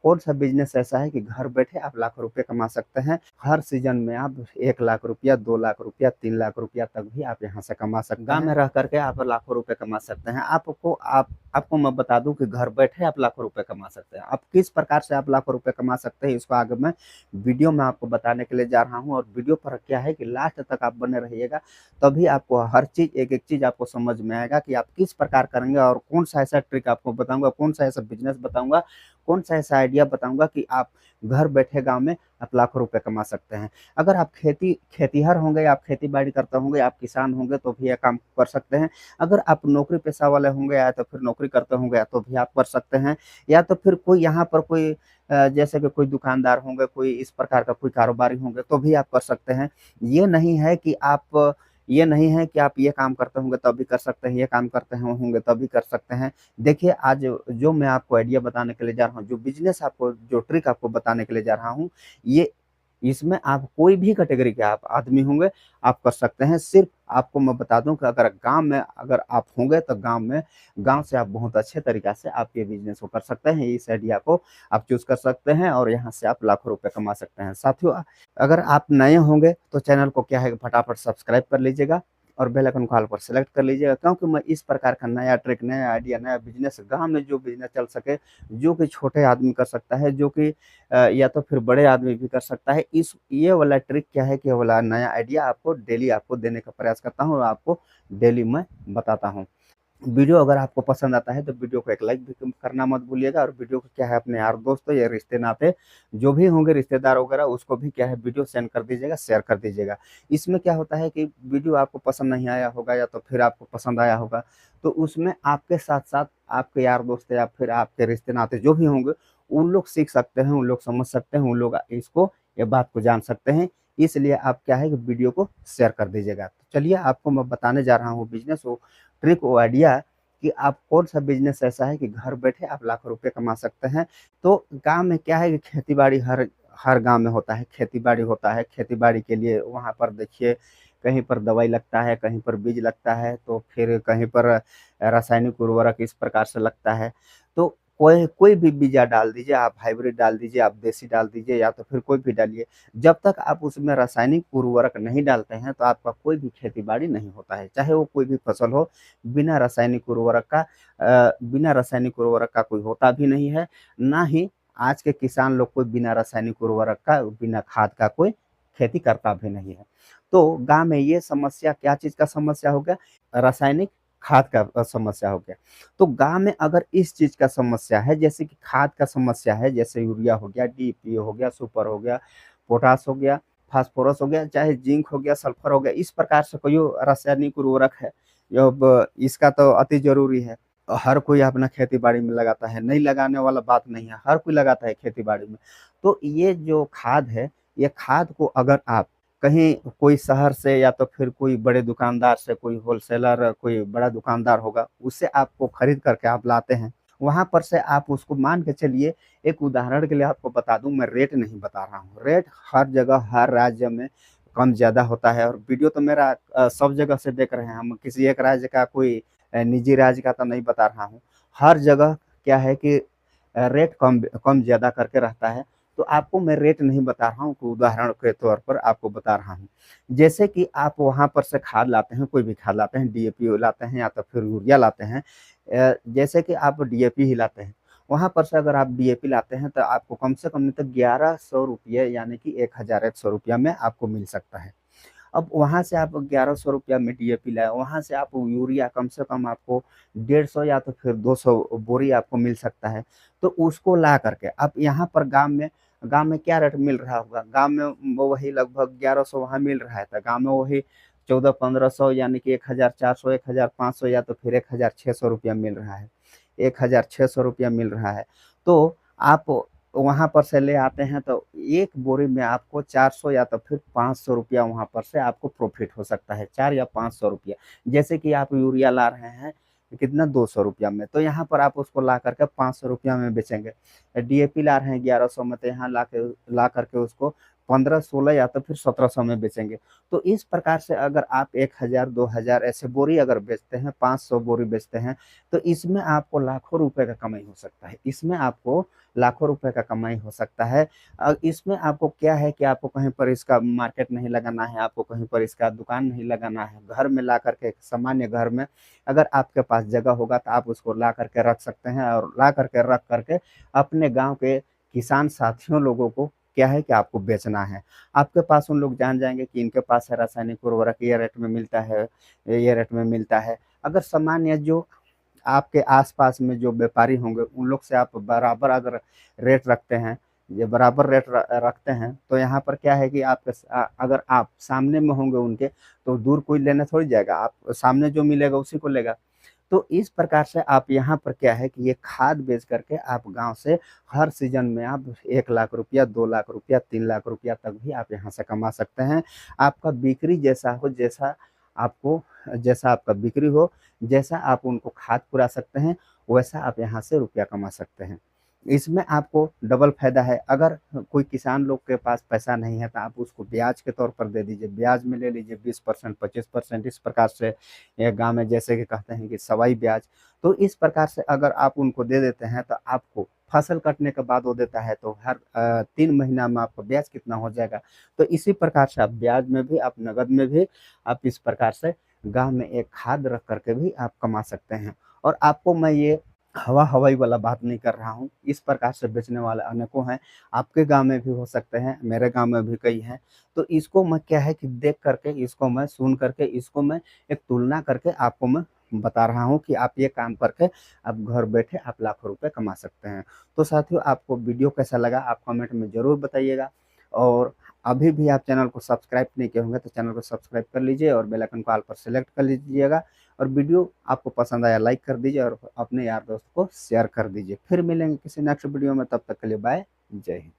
कौन सा बिजनेस ऐसा है कि घर बैठे आप लाखों रुपए कमा सकते हैं। हर सीजन में आप 1 लाख रुपया, 2 लाख रुपया, 3 लाख रुपया तक भी आप यहाँ से कमा सकते हैं। गाँव में रह करके आप लाखों रुपए कमा सकते हैं। आपको मैं बता दूं कि घर बैठे आप लाखों रुपए कमा सकते हैं। आप किस प्रकार से आप लाखों रुपए कमा सकते हैं, इसको आगे मैं वीडियो में आपको बताने के लिए जा रहा हूँ। और वीडियो पर क्या है कि लास्ट तक आप बने रहिएगा, तभी आपको हर चीज एक एक चीज आपको समझ में आएगा कि आप किस प्रकार करेंगे। और कौन सा ऐसा ट्रिक आपको बताऊंगा, कौन सा ऐसा बिजनेस बताऊंगा, कौन सा ऐसा आइडिया बताऊंगा कि आप घर बैठे गांव में आप लाखों रुपए कमा सकते हैं। अगर आप खेतीहर होंगे, आप खेती बाड़ी करते होंगे, आप किसान होंगे तो भी यह काम कर सकते हैं। अगर आप नौकरी पेशा वाले होंगे या तो फिर नौकरी करते होंगे तो भी आप कर सकते हैं। या तो फिर कोई यहाँ पर कोई जैसे कि कोई दुकानदार होंगे, कोई इस प्रकार का कोई कारोबारी होंगे तो भी आप कर सकते हैं। ये नहीं है कि आप ये नहीं है कि आप ये काम करते होंगे तब भी कर सकते हैं, ये काम करते हैं होंगे तब भी कर सकते हैं। देखिए, आज जो मैं आपको आइडिया बताने के लिए जा रहा हूँ, जो बिजनेस आपको, जो ट्रिक आपको बताने के लिए जा रहा हूँ, ये इसमें आप कोई भी कैटेगरी के आप आदमी होंगे, आप कर सकते हैं। सिर्फ आपको मैं बता दूं कि अगर गांव में अगर आप होंगे तो गांव से आप बहुत अच्छे तरीका से आप ये बिजनेस को कर सकते हैं। इस आइडिया को आप चूज कर सकते हैं और यहाँ से आप लाखों रुपए कमा सकते हैं। साथियों, अगर आप नए होंगे तो चैनल को क्या है कि फटाफट सब्सक्राइब कर लीजिएगा और बेल आइकन को ऑल पर सेलेक्ट कर लीजिएगा, क्योंकि मैं इस प्रकार का नया ट्रिक, नया आइडिया, नया बिजनेस, गांव में जो बिजनेस चल सके, जो कि छोटे आदमी कर सकता है, जो कि या तो फिर बड़े आदमी भी कर सकता है, इस ये वाला ट्रिक क्या है कि ये वाला नया आइडिया आपको डेली आपको देने का प्रयास करता हूँ और आपको डेली मैं बताता हूँ। वीडियो अगर आपको पसंद आता है तो वीडियो को एक लाइक भी करना मत भूलिएगा। और वीडियो को क्या है अपने यार दोस्तों या रिश्ते नाते जो भी होंगे, रिश्तेदार वगैरह, उसको भी क्या है वीडियो सेंड कर दीजिएगा, शेयर कर दीजिएगा। इसमें क्या होता है कि वीडियो आपको पसंद नहीं आया होगा या तो फिर आपको पसंद आया होगा, तो उसमें आपके साथ साथ आपके यार दोस्त या फिर आपके रिश्ते नाते जो भी होंगे, उन लोग सीख सकते हैं, उन लोग समझ सकते हैं, उन लोग इसको ये बात को जान सकते हैं। इसलिए आप क्या है कि वीडियो को शेयर कर दीजिएगा। तो चलिए, आपको मैं बताने जा रहा हूँ बिजनेस वो ट्रिक, वो आइडिया कि आप कौन सा बिजनेस ऐसा है कि घर बैठे आप लाखों रुपए कमा सकते हैं। तो गांव में क्या है कि खेती बाड़ी हर हर गांव में होता है, खेती बाड़ी होता है। खेती बाड़ी के लिए वहां पर देखिए, कहीं पर दवाई लगता है, कहीं पर बीज लगता है, तो फिर कहीं पर रासायनिक उर्वरक इस प्रकार से लगता है। तो कोई कोई भी बीजा डाल दीजिए, आप हाइब्रिड डाल दीजिए, आप देसी डाल दीजिए, या तो फिर कोई भी डालिए। जब तक आप उसमें रासायनिक उर्वरक नहीं डालते हैं तो आपका कोई भी खेती बाड़ी नहीं होता है, चाहे वो कोई भी फसल हो। बिना रासायनिक उर्वरक का कोई होता भी नहीं है। ना ही आज के किसान लोग कोई बिना रासायनिक उर्वरक का, बिना खाद का कोई खेती करता भी नहीं है। तो गांव में ये समस्या, क्या चीज का समस्या हो गया? रासायनिक खाद का समस्या हो गया। तो गांव में अगर इस चीज का समस्या है, जैसे कि खाद का समस्या है, जैसे यूरिया हो गया, डीपी हो गया, सुपर हो गया, पोटास हो गया, फास्फोरस हो गया, चाहे जिंक हो गया, सल्फर हो गया, इस प्रकार से कोई रासायनिक उर्वरक है, अब इसका तो अति जरूरी है। हर कोई अपना खेती बाड़ी में लगाता है, नहीं लगाने वाला बात नहीं है, हर कोई लगाता है खेती बाड़ी में। तो ये जो खाद है, ये खाद को अगर आप कहीं कोई शहर से या तो फिर कोई बड़े दुकानदार से, कोई होलसेलर, कोई बड़ा दुकानदार होगा, उससे आपको खरीद करके आप लाते हैं, वहां पर से आप उसको मान के चलिए। एक उदाहरण के लिए आपको बता दूं, मैं रेट नहीं बता रहा हूँ, रेट हर जगह हर राज्य में कम ज्यादा होता है। और वीडियो तो मेरा सब जगह से देख रहे हैं, हम किसी एक राज्य का, कोई निजी राज्य का तो नहीं बता रहा हूँ। हर जगह क्या है कि रेट कम कम ज्यादा करके रहता है। तो आपको मैं रेट नहीं बता रहा हूँ, उदाहरण के तौर पर आपको बता रहा हूँ। जैसे कि आप वहां पर से खाद लाते हैं, कोई भी खाद लाते हैं, डीएपी लाते हैं या तो फिर यूरिया लाते हैं। जैसे कि आप डीएपी ही लाते हैं, वहां पर से अगर आप डीएपी लाते हैं तो आपको कम से कम नहीं तो 1100 रुपये, यानी कि 1100 रुपया में आपको मिल सकता है। अब वहां से आप 1100 रुपया में डीएपी लाए, वहां से आप यूरिया कम से कम आपको 150 या तो फिर 200 बोरी आपको मिल सकता है। तो उसको ला करके आप यहाँ पर गांव में क्या रेट मिल रहा होगा? गांव में वो वही लगभग 1100 वहां मिल रहा है, तो गांव में वही 1400-1500, यानी कि 1400, 1500 या तो फिर 1600 रुपया मिल रहा है, 1600 रुपया मिल रहा है। तो आप वहां पर से ले आते हैं तो एक बोरी में आपको 400 या तो फिर 500 रुपया वहां पर से आपको प्रॉफिट हो सकता है, 4 या 500 रुपया। जैसे कि आप यूरिया ला रहे हैं कितना, 200 रुपया में, तो यहाँ पर आप उसको ला करके 500 रुपया में बेचेंगे। डीएपी ला रहे हैं 1100 में, तो यहाँ ला करके उसको 1500-16 या तो फिर 1700 में बेचेंगे। तो इस प्रकार से अगर आप 1000 2000 ऐसे बोरी अगर बेचते हैं, 500 बोरी बेचते हैं, तो इसमें आपको लाखों रुपए का कमाई हो सकता है। इसमें आपको लाखों रुपए का कमाई हो सकता है। इसमें आपको क्या है कि आपको कहीं पर इसका मार्केट नहीं लगाना है, आपको कहीं पर इसका दुकान नहीं लगाना है। घर में ला करके सामान्य घर में अगर आपके पास जगह होगा तो आप उसको ला करके रख सकते हैं और ला करके रख करके अपने गाँव के किसान साथियों लोगों को क्या है कि आपको बेचना है। आपके पास उन लोग जान जाएँगे कि इनके पास है रासायनिक उर्वरक, ये रेट में मिलता है, ये रेट में मिलता है। अगर सामान्य जो आपके आस-पास में जो व्यापारी होंगे, उन लोग से आप बराबर अगर रेट रखते हैं, ये बराबर रेट रखते हैं, तो यहाँ पर क्या है कि अगर आप सामने में होंगे उनके, तो दूर कोई लेने थोड़ी जाएगा, आप सामने जो मिलेगा उसी को लेगा। तो इस प्रकार से आप यहाँ पर क्या है कि ये खाद बेच करके आप गाँव से हर सीज़न में आप 1 लाख रुपया, 2 लाख रुपया, 3 लाख रुपया तक भी आप यहाँ से कमा सकते हैं। आपका बिक्री जैसा हो, आपको जैसा आपका बिक्री हो, जैसा आप उनको खाद पुरा सकते हैं, वैसा आप यहाँ से रुपया कमा सकते हैं। इसमें आपको डबल फ़ायदा है, अगर कोई किसान लोग के पास पैसा नहीं है, तो आप उसको ब्याज के तौर पर दे दीजिए, ब्याज में ले लीजिए 20% 25% इस प्रकार से ये गाँव में जैसे कि कहते हैं कि सवाई ब्याज। तो इस प्रकार से अगर आप उनको दे देते हैं, तो आपको फसल कटने के बाद वो देता है, तो हर 3 महीना में आपका ब्याज कितना हो जाएगा। तो इसी प्रकार से आप ब्याज में भी, आप नकद में भी, आप इस प्रकार से गाँव में एक खाद रख कर के भी आप कमा सकते हैं। और आपको मैं ये हवा-हवाई वाला बात नहीं कर रहा हूँ, इस प्रकार से बेचने वाले अनेकों हैं, आपके गाँव में भी हो सकते हैं, मेरे गाँव में भी कई हैं। तो इसको मैं क्या है कि देख कर के, इसको मैं सुन कर के, इसको मैं एक तुलना करके आपको मैं बता रहा हूँ कि आप ये काम करके आप घर बैठे आप लाखों रुपए कमा सकते हैं। तो साथियों, आपको वीडियो कैसा लगा आप कमेंट में ज़रूर बताइएगा और अभी भी आप चैनल को सब्सक्राइब नहीं किए होंगे तो चैनल को सब्सक्राइब कर लीजिए और बेल आइकन को ऑल पर सेलेक्ट कर लीजिएगा और वीडियो आपको पसंद आया लाइक कर दीजिए और अपने यार दोस्त को शेयर कर दीजिए। फिर मिलेंगे किसी नेक्स्ट वीडियो में, तब तक के लिए बाय, जय हिंद।